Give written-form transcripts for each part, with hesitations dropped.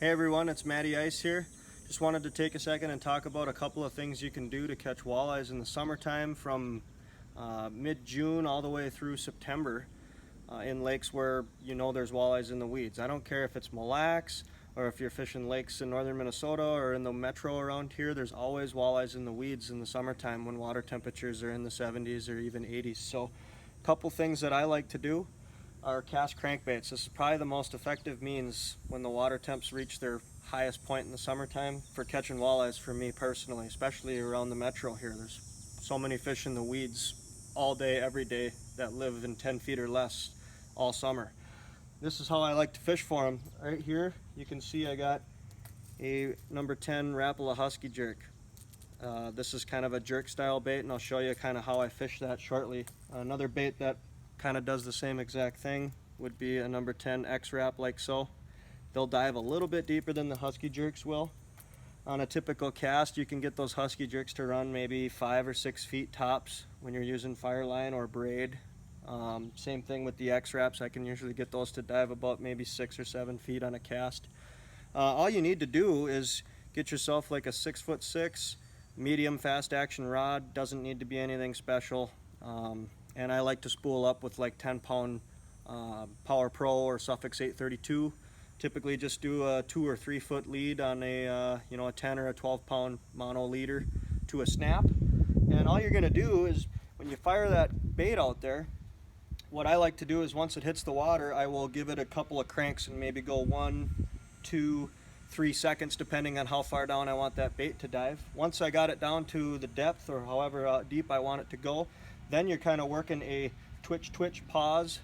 Hey everyone, it's Matty Ice here. Just wanted to take a second and talk about a couple of things you can do to catch walleyes in the summertime from mid-June all the way through September in lakes where you know there's walleyes in the weeds. I don't care if it's Mille Lacs or if you're fishing lakes in northern Minnesota or in the metro around here, there's always walleyes in the weeds in the summertime when water temperatures are in the 70s or even 80s. So a couple things that I like to do are cast crankbaits. This is probably the most effective means when the water temps reach their highest point in the summertime for catching walleyes for me personally, especially around the metro here. There's so many fish in the weeds all day, every day that live in 10 feet or less all summer. This is how I like to fish for them. Right here, you can see I got a number 10 Rapala Husky jerk. This is kind of a jerk style bait, and I'll show you kind of how I fish that shortly. Another bait that kind of does the same exact thing would be a number 10 X-Rap, like so. They'll dive a little bit deeper than the Husky jerks will. On a typical cast, you can get those Husky jerks to run maybe 5 or 6 feet tops when you're using Fireline or braid. Same thing with the X-Raps. I can usually get those to dive about maybe 6 or 7 feet on a cast. All you need to do is get yourself like a 6'6" medium fast action rod. Doesn't need to be anything special. And I like to spool up with like 10-pound Power Pro or Suffix 832. Typically just do a 2 or 3 foot lead on a a 10 or a 12-pound mono leader to a snap. And all you're gonna do is when you fire that bait out there, what I like to do is once it hits the water, I will give it a couple of cranks and maybe go 1, 2, 3 seconds depending on how far down I want that bait to dive. Once I got it down to the depth or however deep I want it to go, then you're kind of working a twitch, pause,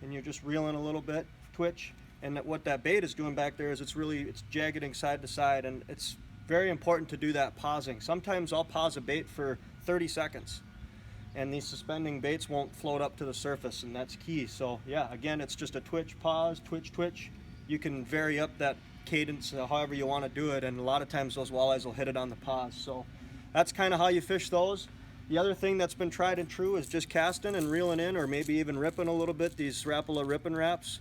and you're just reeling a little bit, twitch. And what that bait is doing back there is it's jaggeding side to side, and it's very important to do that pausing. Sometimes I'll pause a bait for 30 seconds, and these suspending baits won't float up to the surface, and that's key. So yeah, again, it's just a twitch, pause, twitch. You can vary up that cadence however you want to do it, and a lot of times those walleyes will hit it on the pause. So that's kind of how you fish those. The other thing that's been tried and true is just casting and reeling in, or maybe even ripping a little bit. These Rapala Rippin' Raps.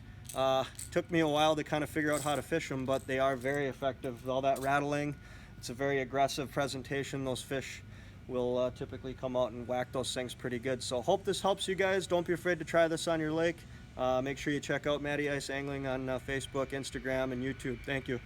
Took me a while to kind of figure out how to fish them, but they are very effective. With all that rattling, it's a very aggressive presentation. Those fish will typically come out and whack those things pretty good. So hope this helps you guys. Don't be afraid to try this on your lake. Make sure you check out Matty Ice Angling on Facebook, Instagram, and YouTube. Thank you.